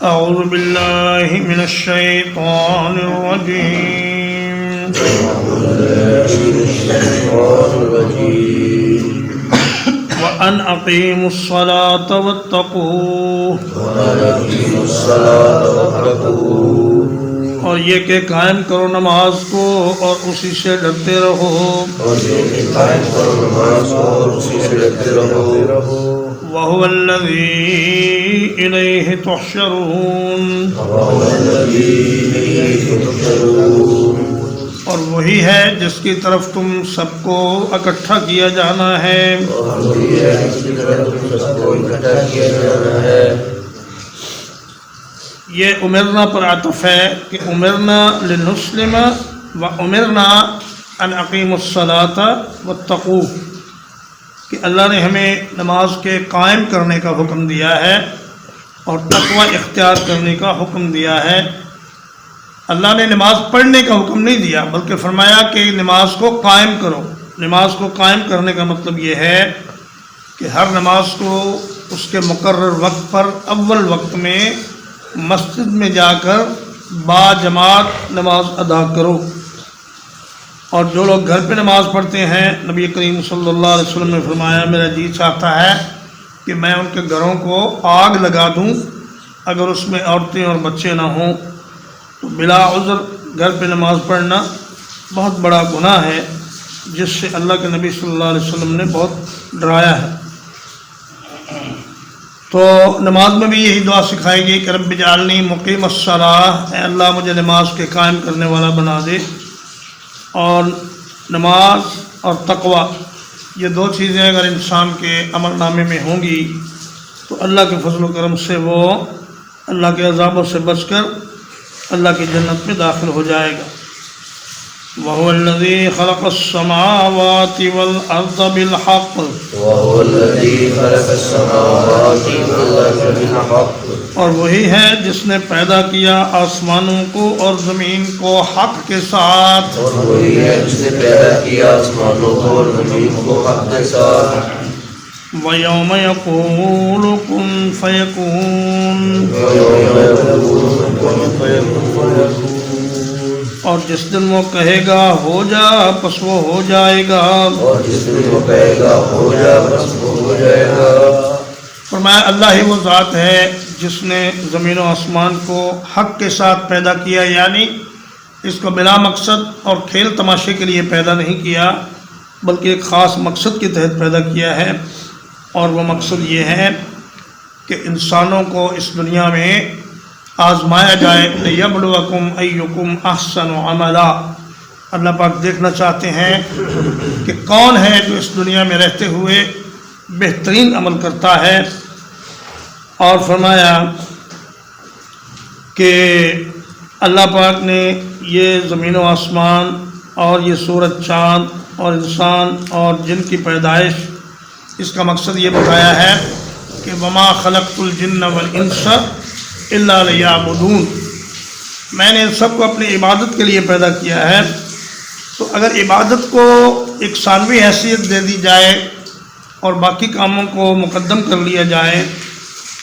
أعوذ بالله من الشيطان الرجيم وأن أقيموا الصلاة واتقوه اور یہ کہ قائم کرو نماز کو اور اسی سے ڈرتے رہو وَهُوَ الَّذِي إِلَيْهِ تُحْشَرُونَ اور وہی ہے جس کی طرف تم سب کو اکٹھا کیا جانا ہے یہ امرنا پر عطف ہے کہ امرنا لنسلم و امرنا ان اقیم الصلاۃ واتقوہ کہ اللہ نے ہمیں نماز کے قائم کرنے کا حکم دیا ہے اور تقوی اختیار کرنے کا حکم دیا ہے۔ اللہ نے نماز پڑھنے کا حکم نہیں دیا بلکہ فرمایا کہ نماز کو قائم کرو۔ نماز کو قائم کرنے کا مطلب یہ ہے کہ ہر نماز کو اس کے مقرر وقت پر اول وقت میں مسجد میں جا کر با جماعت نماز ادا کرو، اور جو لوگ گھر پہ نماز پڑھتے ہیں نبی کریم صلی اللہ علیہ وسلم نے فرمایا میرا جی چاہتا ہے کہ میں ان کے گھروں کو آگ لگا دوں اگر اس میں عورتیں اور بچے نہ ہوں۔ تو بلا عذر گھر پہ نماز پڑھنا بہت بڑا گناہ ہے جس سے اللہ کے نبی صلی اللہ علیہ وسلم نے بہت ڈرایا ہے۔ تو نماز میں بھی یہی دعا سکھائے گی کہ رب اجعلنی مقیم الصلاۃ، اے اللہ مجھے نماز کے قائم کرنے والا بنا دے۔ اور نماز اور تقوی یہ دو چیزیں اگر انسان کے عمل نامے میں ہوں گی تو اللہ کے فضل و کرم سے وہ اللہ کے عذابوں سے بچ کر اللہ کی جنت میں داخل ہو جائے گا۔ وَهُوَ الَّذِي خَلَقَ السَّمَاوَاتِ وَالْأَرْضَ بِالْحَقِّ اور وہی ہے جس نے پیدا کیا آسمانوں کو اور زمین کو حق کے ساتھ وَيَوْمَ يَقُولُ كُن فَيَكُونُ اور جس دن وہ کہے گا ہو جا پس وہ ہو جائے گا۔ فرمایا اللہ ہی وہ ذات ہے جس نے زمین و آسمان کو حق کے ساتھ پیدا کیا، یعنی اس کو بلا مقصد اور کھیل تماشے کے لیے پیدا نہیں کیا بلکہ ایک خاص مقصد کے تحت پیدا کیا ہے، اور وہ مقصد یہ ہے کہ انسانوں کو اس دنیا میں آزمایا جائے لیبلوکم ایکم احسن عملا۔ اللہ پاک دیکھنا چاہتے ہیں کہ کون ہے جو اس دنیا میں رہتے ہوئے بہترین عمل کرتا ہے۔ اور فرمایا کہ اللہ پاک نے یہ زمین و آسمان اور یہ سورج چاند اور انسان اور جن کی پیدائش اس کا مقصد یہ بتایا ہے کہ وما خلقت الجن والانس الا لیعبدون، میں نے ان سب کو اپنی عبادت کے لیے پیدا کیا ہے۔ تو اگر عبادت کو ایک ثانوی حیثیت دے دی جائے اور باقی کاموں کو مقدم کر لیا جائے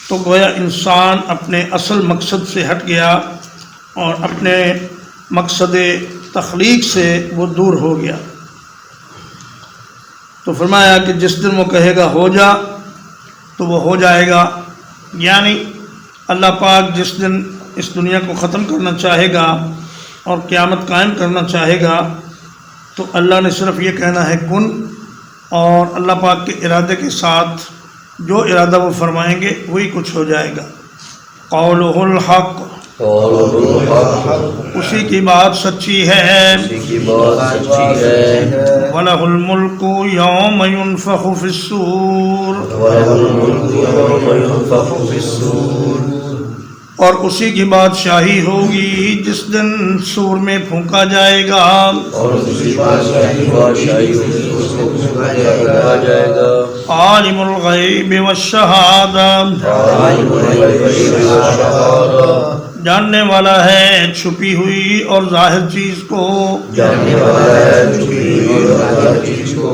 تو گویا انسان اپنے اصل مقصد سے ہٹ گیا اور اپنے مقصد تخلیق سے وہ دور ہو گیا۔ تو فرمایا کہ جس دن وہ کہے گا ہو جا تو وہ ہو جائے گا، یعنی اللہ پاک جس دن اس دنیا کو ختم کرنا چاہے گا اور قیامت قائم کرنا چاہے گا تو اللہ نے صرف یہ کہنا ہے کن، اور اللہ پاک کے ارادے کے ساتھ جو ارادہ وہ فرمائیں گے وہی کچھ ہو جائے گا۔ قولہ الحق، اسی کی بات سچی ہے۔ وَلَهُ الْمُلْكُ يَوْمَ يُنفَخُ فِي الصُّورِ، اور اسی کی بادشاہی ہوگی جس دن سور میں پھونکا جائے گا۔ عالم الغیب والشہادہ، جاننے والا ہے چھپی ہوئی اور ظاہر چیز کو، جاننے والا ہے چھپی ہوئی اور ظاہر چیز کو،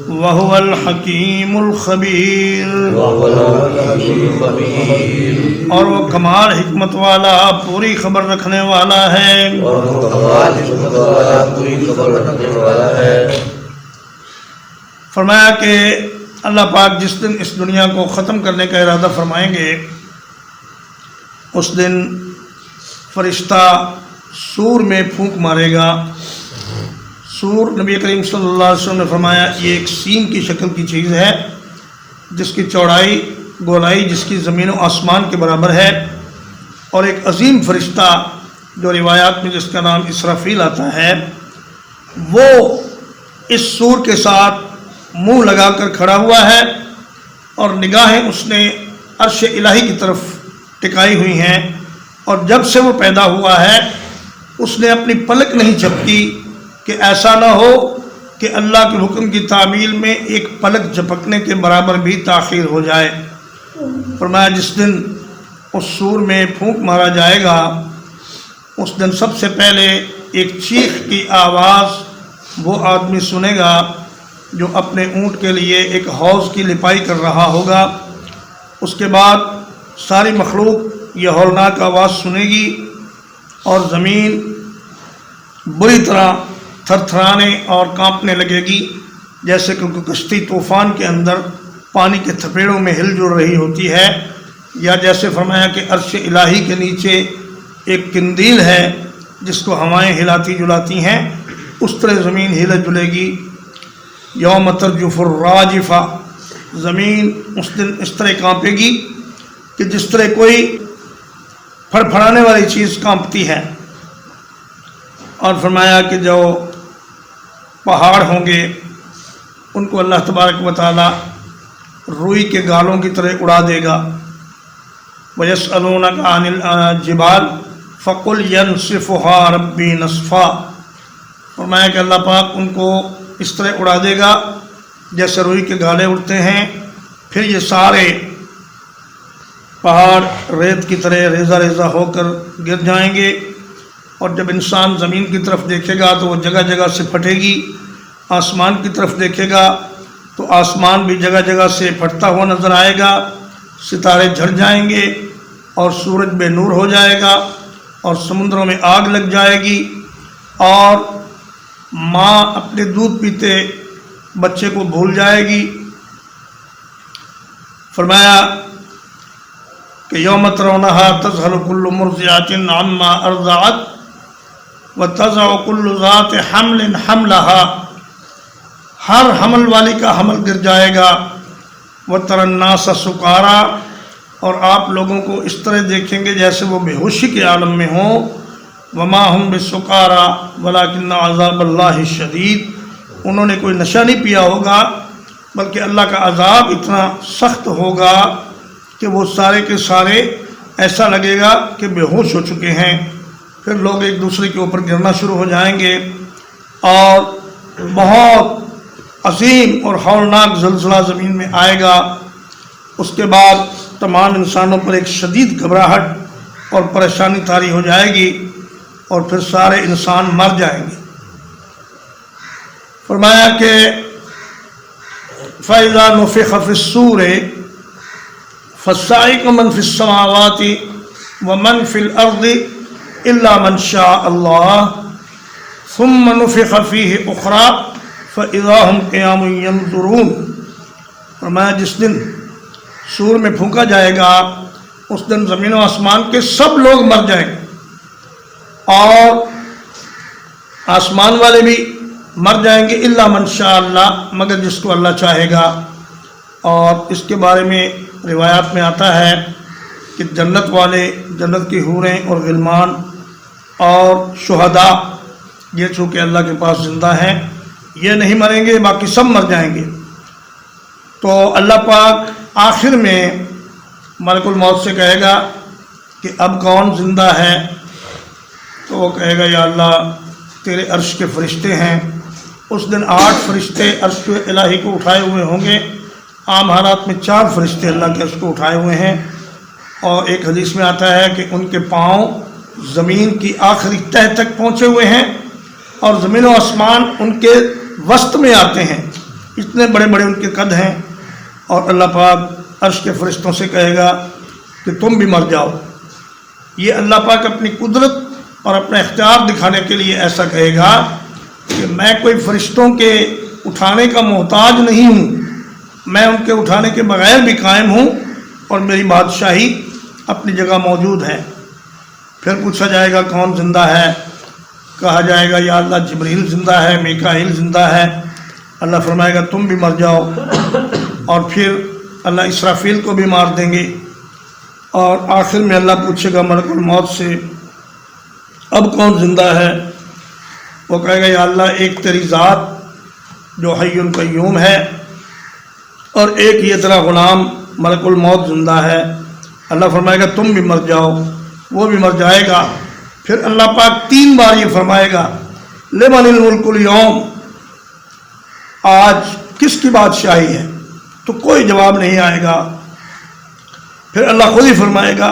وَهُوَ الْحَكِيمُ الْخَبِيرُ، وَهُوَ الْحَكِيمُ الْخَبِيرُ، اور وہ کمال حکمت والا پوری خبر رکھنے والا ہے۔ اور وہ کمال حکمت والا پوری خبر رکھنے والا ہے۔ فرمایا کہ اللہ پاک جس دن اس دنیا کو ختم کرنے کا ارادہ فرمائیں گے، اس دن فرشتہ سور میں پھونک مارے گا۔ سور، نبی کریم صلی اللہ علیہ وسلم نے فرمایا یہ ایک سیم کی شکل کی چیز ہے، جس کی چوڑائی گولائی جس کی زمین و آسمان کے برابر ہے، اور ایک عظیم فرشتہ جو روایات میں جس کا نام اسرافیل آتا ہے، وہ اس سور کے ساتھ منہ لگا کر کھڑا ہوا ہے، اور نگاہیں اس نے عرش الہی کی طرف ٹکائی ہوئی ہیں، اور جب سے وہ پیدا ہوا ہے اس نے اپنی پلک نہیں جھپکی کہ ایسا نہ ہو کہ اللہ کے حکم کی تعمیل میں ایک پلک جھپکنے کے برابر بھی تاخیر ہو جائے۔ فرمایا جس دن اس سور میں پھونک مارا جائے گا، اس دن سب سے پہلے ایک چیخ کی آواز وہ آدمی سنے گا جو اپنے اونٹ کے لیے ایک حوض کی لپائی کر رہا ہوگا۔ اس کے بعد ساری مخلوق یہ ہولناک آواز سنے گی، اور زمین بری طرح تھر تھرانے اور کانپنے لگے گی، جیسے کہ کشتی طوفان کے اندر پانی کے تھپیڑوں میں ہل جل رہی ہوتی ہے، یا جیسے فرمایا کہ عرش الہی کے نیچے ایک قندیل ہے جس کو ہوائیں ہلاتی جلاتی ہیں، اس طرح زمین ہل جلے گی۔ یوم ترجف الراجفہ، زمین اس دن اس طرح کانپے گی کہ جس طرح کوئی پھڑ پھڑانے والی چیز کانپتی ہے۔ اور فرمایا کہ جو پہاڑ ہوں گے ان کو اللہ تبارک و تعالی روئی کے گالوں کی طرح اڑا دے گا۔ وَيَسْأَلُونَكَ عَنِ الْجِبَالِ فَقُلْ يَنْسِفُهَا رَبِّي نَسْفًا، فرمایا کہ اللہ پاک ان کو اس طرح اڑا دے گا جیسے روئی کے گالے اڑتے ہیں، پھر یہ سارے پہاڑ ریت کی طرح ریزہ ریزہ ہو کر گر جائیں گے، اور جب انسان زمین کی طرف دیکھے گا تو وہ جگہ جگہ سے پھٹے گی، آسمان کی طرف دیکھے گا تو آسمان بھی جگہ جگہ سے پھٹتا ہوا نظر آئے گا، ستارے جھڑ جائیں گے اور سورج بے نور ہو جائے گا، اور سمندروں میں آگ لگ جائے گی، اور ماں اپنے دودھ پیتے بچے کو بھول جائے گی۔ فرمایا کہ یوم ترونہا تذہل کل مرضعۃ عما ارضعت وتضع کل ذات حمل حملہا، ہر حمل والی کا حمل گر جائے گا۔ وتری الناس سکارا، اور آپ لوگوں کو اس طرح دیکھیں گے جیسے وہ بے ہوشی کے عالم میں ہوں۔ وما ہم بسکارا ولکن عذاب اللہ شدید، انہوں نے کوئی نشہ نہیں پیا ہوگا بلکہ اللہ کا عذاب اتنا سخت ہوگا کہ وہ سارے کے سارے ایسا لگے گا کہ بے ہوش ہو چکے ہیں۔ پھر لوگ ایک دوسرے کے اوپر گرنا شروع ہو جائیں گے، اور بہت عظیم اور ہولناک زلزلہ زمین میں آئے گا۔ اس کے بعد تمام انسانوں پر ایک شدید گھبراہٹ اور پریشانی طاری ہو جائے گی، اور پھر سارے انسان مر جائیں گے۔ فرمایا کہ فَإِذَا نُفِخَ فِي الصُّورِ فَصَعِقَ مَنْ فِي السَّمَاوَاتِ وَمَنْ فِي الْأَرْضِ إِلَّا مَنْ شَاءَ اللَّهُ ثُمَّ نُفِخَ فِيهِ أُخْرَى فَإِذَا هُمْ قِيَامٌ يَنْظُرُونَ، فرمایا جس دن سور میں پھونکا جائے گا اس دن زمین و آسمان کے سب لوگ مر جائیں گے، اور آسمان والے بھی مر جائیں گے، الا من شاء اللہ، مگر جس کو اللہ چاہے گا۔ اور اس کے بارے میں روایات میں آتا ہے کہ جنت والے، جنت کی حوریں اور غلمان اور شہداء، یہ چونکہ اللہ کے پاس زندہ ہیں، یہ نہیں مریں گے، باقی سب مر جائیں گے۔ تو اللہ پاک آخر میں ملک الموت سے کہے گا کہ اب کون زندہ ہے؟ تو وہ کہے گا یا اللہ تیرے عرش کے فرشتے ہیں۔ اس دن 8 فرشتے عرش الہی کو اٹھائے ہوئے ہوں گے، عام حالات میں 4 فرشتے اللہ کے عرش کو اٹھائے ہوئے ہیں، اور ایک حدیث میں آتا ہے کہ ان کے پاؤں زمین کی آخری تہ تک پہنچے ہوئے ہیں اور زمین و آسمان ان کے وسط میں آتے ہیں، اتنے بڑے بڑے ان کے قد ہیں۔ اور اللہ پاک عرش کے فرشتوں سے کہے گا کہ تم بھی مر جاؤ۔ یہ اللہ پاک اپنی قدرت اور اپنا اختیار دکھانے کے لیے ایسا کہے گا کہ میں کوئی فرشتوں کے اٹھانے کا محتاج نہیں ہوں، میں ان کے اٹھانے کے بغیر بھی قائم ہوں اور میری بادشاہی اپنی جگہ موجود ہے۔ پھر پوچھا جائے گا کون زندہ ہے؟ کہا جائے گا یا اللہ جبریل زندہ ہے، میکائیل زندہ ہے۔ اللہ فرمائے گا تم بھی مر جاؤ، اور پھر اللہ اسرافیل کو بھی مار دیں گے، اور آخر میں اللہ پوچھے گا ملک الموت سے اب کون زندہ ہے؟ وہ کہے گا یا اللہ ایک تیری ذات جو حی القیوم ہے، اور ایک یہ تیرا غلام ملک الموت زندہ ہے۔ اللہ فرمائے گا تم بھی مر جاؤ، وہ بھی مر جائے گا۔ پھر اللہ پاک 3 بار یہ فرمائے گا لمن الملک اليوم، آج کس کی بادشاہی ہے؟ تو کوئی جواب نہیں آئے گا۔ پھر اللہ خود ہی فرمائے گا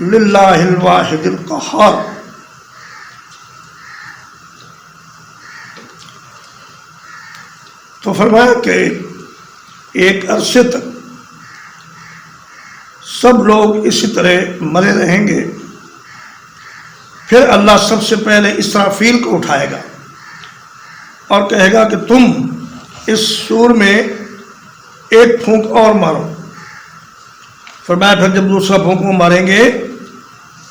للہ الواحد القہار۔ تو فرمایا کہ ایک عرصے تک سب لوگ اسی طرح مرے رہیں گے۔ پھر اللہ سب سے پہلے اسرافیل کو اٹھائے گا اور کہے گا کہ تم اس سور میں ایک پھونک اور مارو۔ فرمایا پھر جب دوسرا پھونک وہ ماریں گے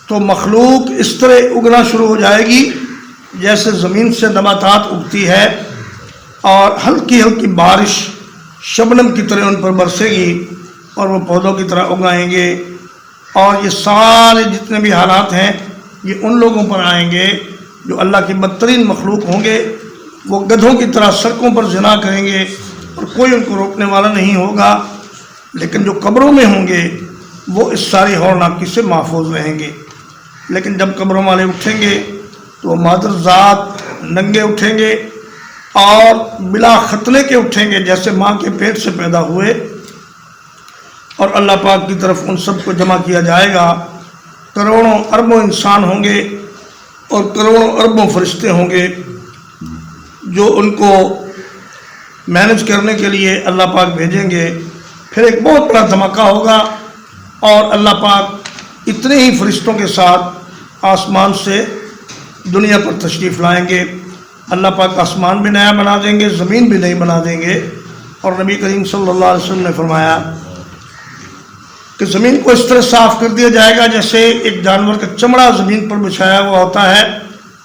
تو مخلوق اس طرح اگنا شروع ہو جائے گی جیسے زمین سے نباتات اگتی ہے، اور ہلکی ہلکی بارش شبنم کی طرح ان پر برسے گی اور وہ پودوں کی طرح اگائیں گے۔ اور یہ سارے جتنے بھی حالات ہیں یہ ان لوگوں پر آئیں گے جو اللہ کی بدترین مخلوق ہوں گے۔ وہ گدھوں کی طرح سڑکوں پر زنا کریں گے اور کوئی ان کو روکنے والا نہیں ہوگا، لیکن جو قبروں میں ہوں گے وہ اس ساری ہولناکی سے محفوظ رہیں گے۔ لیکن جب قبروں والے اٹھیں گے تو وہ مادر ذات ننگے اٹھیں گے اور بلا ختنے کے اٹھیں گے جیسے ماں کے پیٹ سے پیدا ہوئے، اور اللہ پاک کی طرف ان سب کو جمع کیا جائے گا۔ کروڑوں اربوں انسان ہوں گے اور کروڑوں اربوں فرشتے ہوں گے جو ان کو مینج کرنے کے لیے اللہ پاک بھیجیں گے۔ پھر ایک بہت بڑا دھماکہ ہوگا اور اللہ پاک اتنے ہی فرشتوں کے ساتھ آسمان سے دنیا پر تشریف لائیں گے۔ اللہ پاک آسمان بھی نیا بنا دیں گے، زمین بھی نئی بنا دیں گے۔ اور نبی کریم صلی اللہ علیہ وسلم نے فرمایا کہ زمین کو اس طرح صاف کر دیا جائے گا جیسے ایک جانور کا چمڑا زمین پر بچھایا ہوا ہوتا ہے،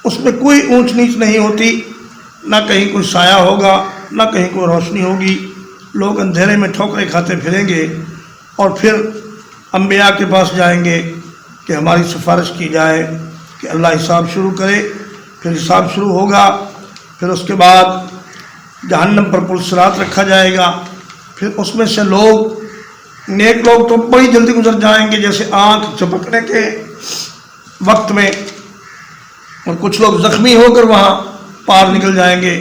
اس میں کوئی اونچ نیچ نہیں ہوتی، نہ کہیں کوئی سایہ ہوگا نہ کہیں کوئی روشنی ہوگی۔ لوگ اندھیرے میں ٹھوکریں کھاتے پھریں گے، اور پھر انبیاء کے پاس جائیں گے کہ ہماری سفارش کی جائے کہ اللہ حساب شروع کرے۔ پھر حساب شروع ہوگا، پھر اس کے بعد جہنم پر پل صراط رکھا جائے گا۔ پھر اس میں سے لوگ، نیک لوگ تو بڑی جلدی گزر جائیں گے جیسے آنکھ چپکنے کے وقت میں، اور کچھ لوگ زخمی ہو کر وہاں پار نکل جائیں گے،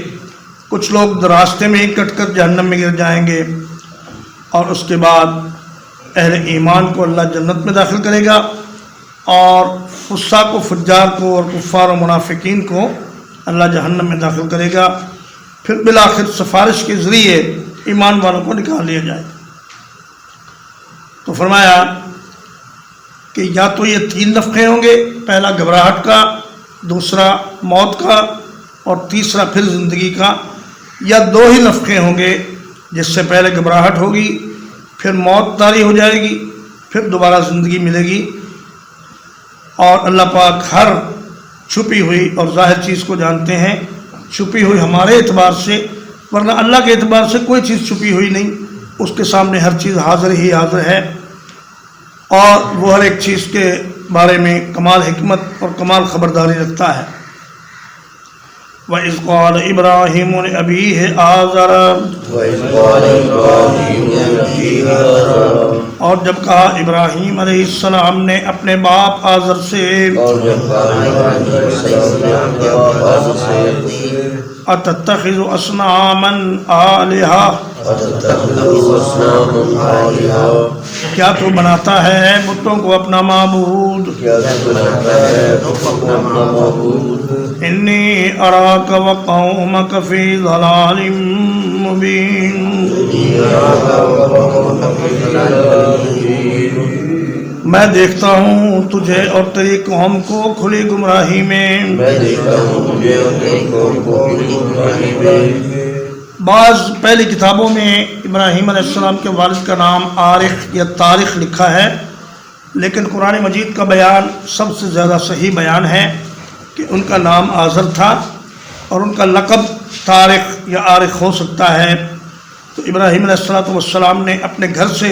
کچھ لوگ راستے میں ہی کٹ کر جہنم میں گر جائیں گے۔ اور اس کے بعد اہل ایمان کو اللہ جنت میں داخل کرے گا، اور فساق و فجار کو اور کفار و منافقین کو اللہ جہنم میں داخل کرے گا۔ پھر بالآخر سفارش کے ذریعے ایمان والوں کو نکال لیا جائے۔ تو فرمایا کہ یا تو یہ 3 نفخے ہوں گے، پہلا گھبراہٹ کا، دوسرا موت کا، اور تیسرا پھر زندگی کا، یا 2 ہی نفخے ہوں گے جس سے پہلے گھبراہٹ ہوگی، پھر موت طاری ہو جائے گی، پھر دوبارہ زندگی ملے گی۔ اور اللہ پاک ہر چھپی ہوئی اور ظاہر چیز کو جانتے ہیں، چھپی ہوئی ہمارے اعتبار سے، ورنہ اللہ کے اعتبار سے کوئی چیز چھپی ہوئی نہیں، اس کے سامنے ہر چیز حاضر ہی حاضر ہے، اور وہ ہر ایک چیز کے بارے میں کمال حکمت اور کمال خبرداری رکھتا ہے۔ وَإِذْ قَالَ إِبْرَاهِيمُ لِأَبِيهِ آزَرَ، وَإِذْ قَالَ إِبْرَاهِيمُ لِأَبِيهِ آزَرَ، اور جب کہا ابراہیم علیہ السلام نے اپنے باپ آزر سے، اور جب کہا ابراہیم علیہ السلام نے اپنے باپ آزر سے، اتتخذ اصناما آلہہ، کیا تو بناتا ہے بتوں کو اپنا معبود؟ انی اراک وقومک فی ضلال مبین، میں دیکھتا ہوں تجھے اور تیری قوم کو کھلی گمراہی میں۔ بعض پہلی کتابوں میں ابراہیم علیہ السلام کے والد کا نام آرخ یا تارخ لکھا ہے، لیکن قرآن مجید کا بیان سب سے زیادہ صحیح بیان ہے کہ ان کا نام آزر تھا اور ان کا لقب تارخ یا آرخ ہو سکتا ہے۔ تو ابراہیم علیہ السلام نے اپنے گھر سے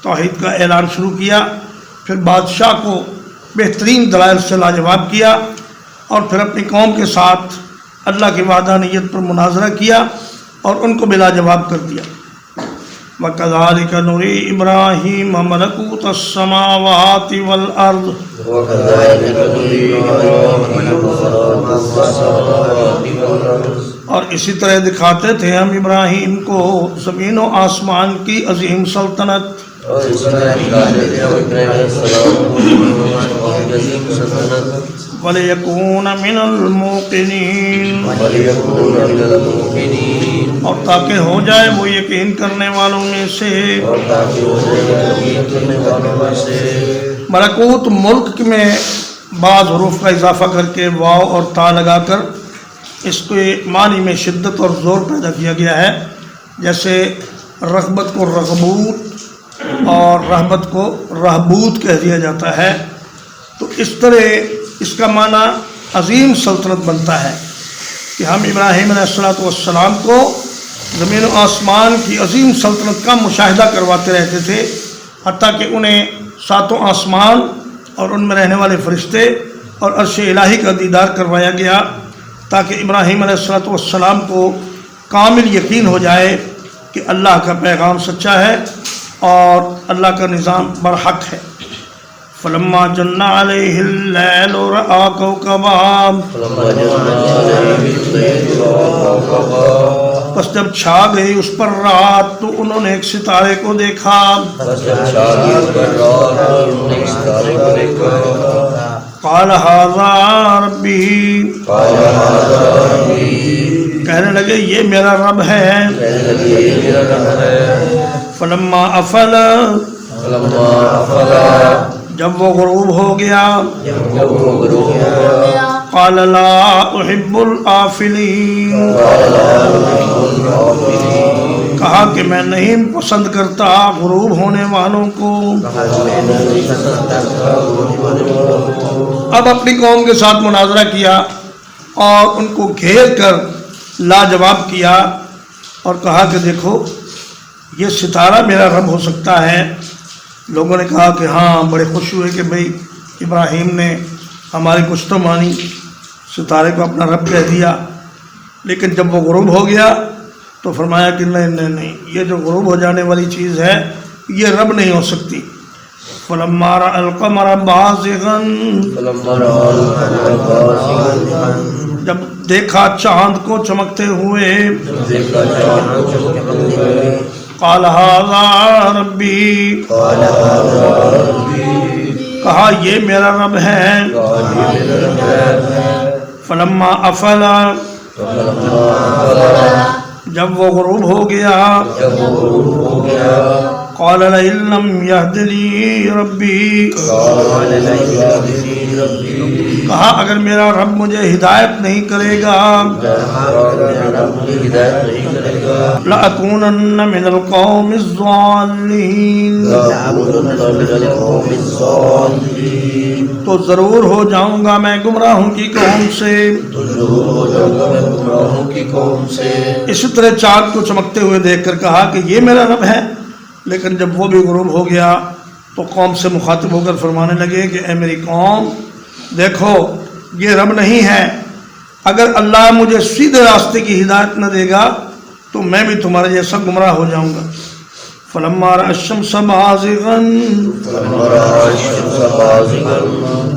توحید کا اعلان شروع کیا، پھر بادشاہ کو بہترین دلائل سے لاجواب کیا، اور پھر اپنی قوم کے ساتھ اللہ کی وحدانیت پر مناظرہ کیا اور ان کو بلا جواب کر دیا۔ وَكَذَلِكَ نُرِي إِبْرَاهِيمَ مَلَكُوتَ السَّمَاوَاتِ وَالْأَرْضِ، اور اسی طرح دکھاتے تھے ہم ابراہیم کو زمین و آسمان کی عظیم سلطنت۔ وَلِيَكُونَ مِنَ الْمُوقِنِينَ، اور تاکہ ہو جائے وہ یقین کرنے والوں میں سے۔ ملکوت ملک میں بعض حروف کا اضافہ کر کے واو اور تا لگا کر اس کے معنی میں شدت اور زور پیدا کیا گیا ہے، جیسے رغبت کو رغبوت اور رہبت کو رہبوت کہہ دیا جاتا ہے۔ تو اس طرح اس کا معنی عظیم سلطنت بنتا ہے کہ ہم ابراہیم علیہ السلام کو زمین و آسمان کی عظیم سلطنت کا مشاہدہ کرواتے رہتے تھے، حتیٰ کہ انہیں ساتوں آسمان اور ان میں رہنے والے فرشتے اور عرش الہی کا دیدار کروایا گیا، تاکہ ابراہیم علیہ السلام کو کامل یقین ہو جائے کہ اللہ کا پیغام سچا ہے اور اللہ کا نظام برحق ہے۔ فلما جن علیہ اللیل رأى کوکبا، پس جب چھا گئی اس پر رات تو انہوں نے ایک ستارے کو دیکھا۔ قال ھذا ربی، کہنے لگے یہ میرا رب ہے۔ فلما افل، جب وہ غروب ہو گیا، قال لا احب الآفلین، کہا کہ میں نہیں پسند کرتا غروب ہونے والوں کو۔ اب اپنی قوم کے ساتھ مناظرہ کیا اور ان کو گھیر کر لاجواب کیا اور کہا کہ دیکھو یہ ستارہ میرا رب ہو سکتا ہے۔ لوگوں نے کہا کہ ہاں، بڑے خوش ہوئے کہ بھئی ابراہیم نے ہماری کچھ تو مانی، ستارے کو اپنا رب کہہ دیا۔ لیکن جب وہ غروب ہو گیا تو فرمایا کہ نہیں، یہ جو غروب ہو جانے والی چیز ہے یہ رب نہیں ہو سکتی۔ فلما رأى القمر بازغا، جب دیکھا چاند کو چمکتے ہوئے، قال ھذا ربی، کہا یہ میرا رب ہے۔ فلما افل، جب وہ غروب ہو گیا، قال لئن لم يهدني ربی، کہا اگر میرا رب مجھے ہدایت نہیں کرے گا، لأکونن من القوم الضالین، تو ضرور ہو جاؤں گا میں گمراہوں کی قوم سے۔ اسی طرح چاند کو چمکتے ہوئے دیکھ کر کہا کہ یہ میرا رب ہے، لیکن جب وہ بھی غروب ہو گیا تو قوم سے مخاطب ہو کر فرمانے لگے کہ اے میری قوم، دیکھو یہ رب نہیں ہے، اگر اللہ مجھے سیدھے راستے کی ہدایت نہ دے گا تو میں بھی تمہارے جیسا گمراہ ہو جاؤں گا۔ فلما رأى الشمس بازغا، فلما رأى الشمس بازغا،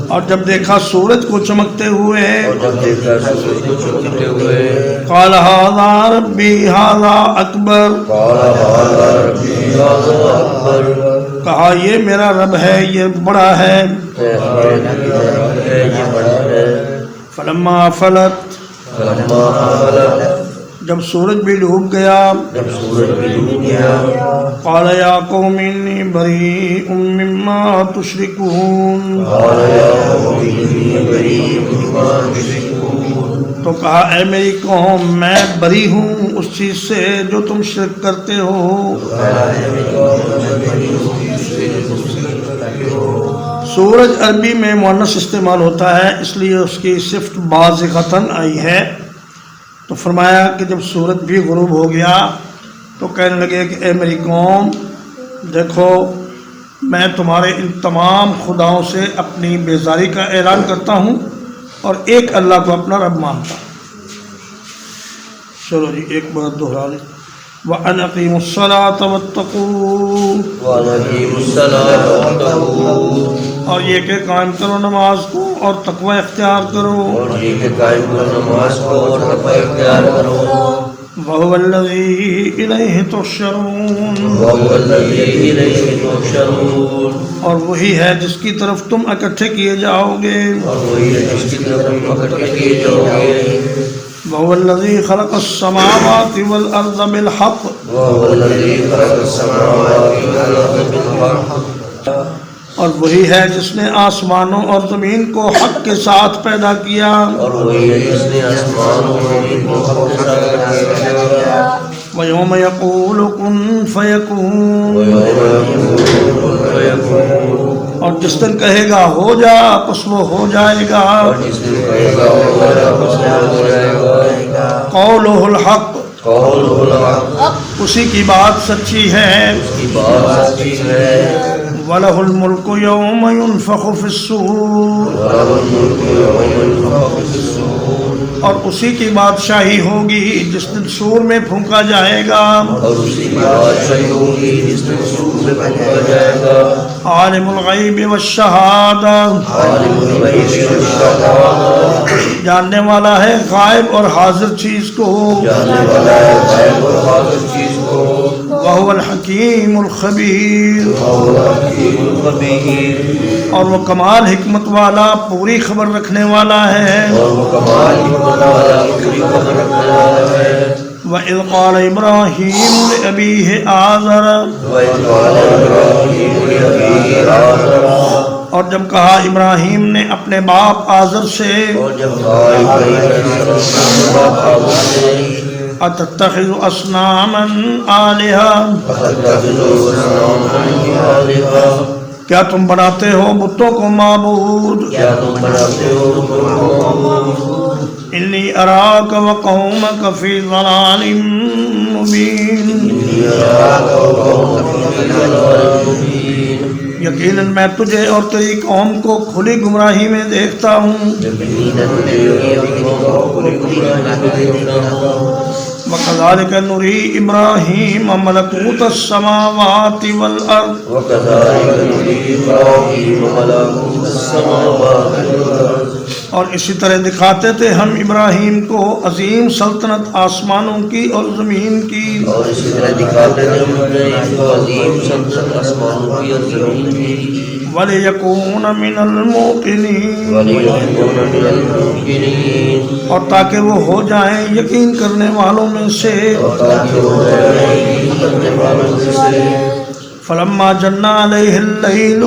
اور جب دیکھا سورج کو چمکتے ہوئے، اور جب دیکھا سورج کو چمکتے ہوئے، قال هذا ربی هذا اکبر، قال هذا ربی هذا اکبر، کہا یہ میرا رب ہے، یہ بڑا ہے۔ یہ بڑا ہے۔ فلما فلت، فلما افلت، جب سورج بھی ڈوب گیا، جب سورج بھی ڈوب گیا، قال یا قوم انی بریء مما تشرکون، قال یا قوم انی بریء مما تشرکون، تو کہا اے میری قوم میں بری ہوں اس چیز سے جو تم شرک کرتے ہو۔ سورج عربی میں مؤنث استعمال ہوتا ہے، اس لیے اس کی صفت بازغۃً آئی ہے۔ تو فرمایا کہ جب سورج بھی غروب ہو گیا تو کہنے لگے کہ اے میری قوم دیکھو، میں تمہارے ان تمام خداؤں سے اپنی بیزاری کا اعلان کرتا ہوں اور ایک اللہ کو اپنا رب مانتا ہوں۔ چلو جی ایک بار دوہرا لیں، وَأَنْ أَقِيمُوا الصَّلَاةَ وَاتَّقُوهُ، وَأَقِیمُوا الصَّلَاةَ وَاتَّقُوهُ، اور یہ کہ قائم کرو نماز کو اور تقوی اختیار کرو۔ اور یہ کہ قائم کرو نماز کو اور تقوی اختیار کرو۔ وَهُوَ الَّذِي إِلَيْهِ تُحْشَرُونَ، وَهُوَ الَّذِي إِلَيْهِ تُحْشَرُونَ، اور وہی ہے جس کی طرف تم اکٹھے کیے جاؤ گے۔ اور وہی ہے جس کی طرف تم اکٹھے کیے جاؤ گے۔ وَهُوَ الَّذِي خَلَقَ السَّمَاوَاتِ وَالْأَرْضَ بِالْحَقِّ، وَهُوَ الَّذِي خَلَقَ السَّمَاوَاتِ وَالْأَرْضَ بِالْحَقِّ، اور وہی ہے جس نے آسمانوں اور زمین کو حق کے ساتھ پیدا کیا۔ اور وہی ہے جس نے آسمان اور زمین کو حق کے ساتھ پیدا کیا۔ وَيَوْمَ يَقُولُ كُن فَيَكُونُ، وَيَوْمَ يَقُولُ كُن فَيَكُونُ، اور جس دن کہے گا ہو جا پس وہ ہو جائے گا۔ اور جس دن کہے گا ہو جا پس وہ ہو جائے گا۔ قولُهُ الحق، قولُهُ الحق، اسی کی بات سچی ہے۔ اس کی بات سچی ہے۔ وَلَهُ الْمُلْكُ يَوْمَ يُنفَخُ فِي الصُّورِ، وَلَهُ الْمُلْكُ يَوْمَ يُنفَخُ فِي الصُّورِ، اور اسی کی بادشاہی ہوگی جس دن سور میں پھونکا جائے گا۔ اور اسی کی بادشاہی ہوگی جس دن سور میں پھونکا جائے گا۔ عالم الغیب والشہادہ، عالم الغیب والشہادہ، جاننے والا ہے غائب اور حاضر چیز کو۔ جاننے والا ہے غائب اور حاضر چیز کو۔ وَهُوَ الْحَكِيمُ الْخَبِيرُ، وَهُوَ الْحَكِيمُ الْخَبِيرُ، اور وہ کمال حکمت والا پوری خبر رکھنے والا ہے۔ اور وہ کمال حکمت والا پوری خبر رکھنے والا ہے۔ وَإِذْ قَالَ إِبْرَاهِيمُ لِأَبِيهِ آزَرَ، وَإِذْ قَالَ إِبْرَاهِيمُ لِأَبِيهِ آزَرَ، اور جب کہا ابراہیم نے اپنے باپ آزر سے، اور جب کہا ابراہیم نے اپنے باپ آزر سے، أَتَتَّخِذُ أَصْنَامًا آلِهَةً، فَتَتَّخِذُ أَصْنَامًا آلِهَةً، کیا تم بناتے ہو بتوں کو معبود؟ کیا تم بناتے ہو تم کو معبود؟ إِنِّي أَرَاكَ وَقَوْمَكَ فِي ضَلَالٍ مُّبِينٍ، إِنِّي أَرَاكَ وَقَوْمَكَ فِي ضَلَالٍ مُّبِينٍ، یقیناً میں تجھے اور تیری قوم کو کھلی گمراہی میں دیکھتا ہوں۔ یقیناً تجھے اور تیری قوم کو کھلی گمراہی میں دیکھتا ہوں۔ وَكَذَلِكَ نُرِي إِبْرَاهِيمَ مَلَكُوتَ السَّمَاوَاتِ وَالْأَرْضِ، وَكَذَلِكَ نُرِي إِبْرَاهِيمَ مَلَكُوتَ السَّمَاوَاتِ وَالْأَرْضِ، اور اسی طرح دکھاتے تھے ہم ابراہیم کو عظیم سلطنت آسمانوں کی اور زمین کی۔ اور اسی طرح دکھاتے تھے ہم ابراہیم کو عظیم سلطنت آسمانوں کی اور زمین کی۔ وَلِيَكُونَ مِنَ الْمُوقِنِينَ، وَلِيَكُونَ مِنَ الْمُوقِنِينَ، اور تاکہ وہ ہو جائیں یقین کرنے والوں میں سے۔ اور تاکہ وہ جائیں یقین کرنے والوں میں سے۔ فَلَمَّا جَنَّ عَلَيْهِ اللَّيْلُ،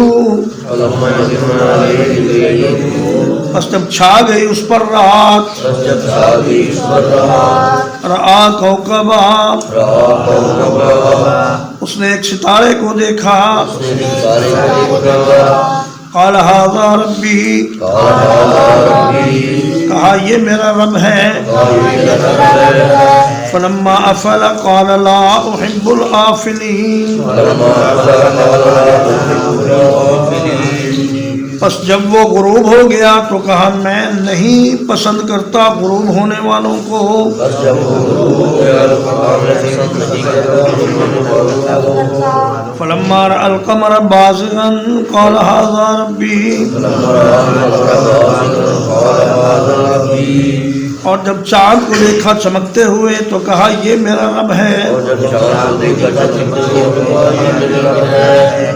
فَلَمَّا جَنَّ عَلَيْهِ اللَّيْلُ، بس جب چھا گئی اس پر رات، بس جب چھا گئی اس پر رات، رَآ كَوْكَبًا، رَآ كَوْكَبًا، اس نے ایک ستارے کو دیکھا۔ اس نے ستارے کو دیکھا۔ قَالَ هَذَا رَبِّي، قَالَ هَذَا رَبِّي، کہا یہ میرا رب ہے۔ قَالَ یہ میرا رب ہے۔ فَلَمَّا أَفَلَ قَالَ لَا أُحِبُّ الْآفِلِينَ، فَلَمَّا أَفَلَ قَالَ لَا أُحِبُّ الْآفِلِينَ، پس جب وہ غروب ہو گیا تو کہا میں نہیں پسند کرتا غروب ہونے والوں کو بس جب وہ غروب ہو گیا تو کہا میں پسند نہیں کرتا غروب ہونے والوں کو فلما رأى القمر بازغا قال هذا ربي فلما رأى القمر بازغا قال هذا ربي اور جب چاند کو دیکھا چمکتے ہوئے تو کہا یہ میرا رب ہے اور جب چاند کو دیکھا چمکتے ہوئے تو کہا یہ میرا رب ہے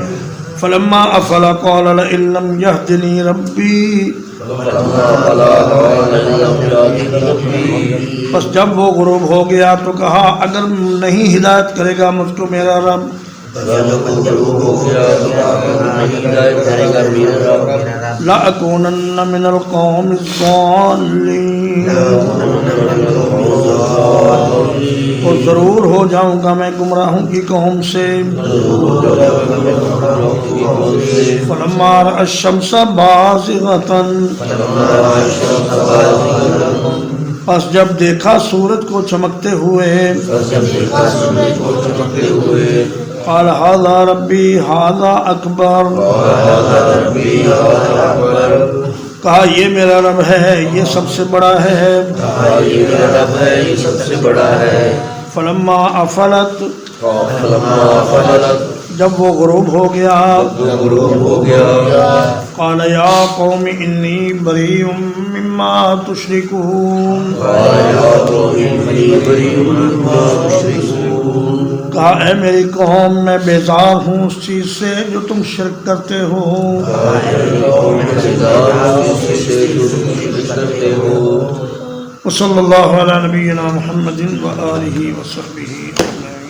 فلما افل قال لئن لم يهدني ربي فلما قال قال لم يهدني ربي بس جب وہ غروب ہو گیا تو کہا اگر نہیں ہدایت کرے گا مجھ کو میرا رب جب وہ غروب ہو گیا تو کہا نہیں ہدایت کرے گا میرا رب لأكونن من القوم الضالين اور ضرور ہو جاؤں گا میں گمراہوں کی قوم سے فلما رأى الشمس بازغة پس جب دیکھا سورج کو چمکتے ہوئے قال هذا ربي هذا اکبر کہا یہ میرا رب ہے یہ سب سے بڑا ہے فلما افلت جب وہ غروب ہو گیا قال یا قوم انی بریء مما تشرکون کہا اے میری قوم میں بیزار ہوں اس چیز سے جو تم شرک کرتے ہو وصلی اللہ علی نبینا محمد وآلہ وصحبہ اجمعین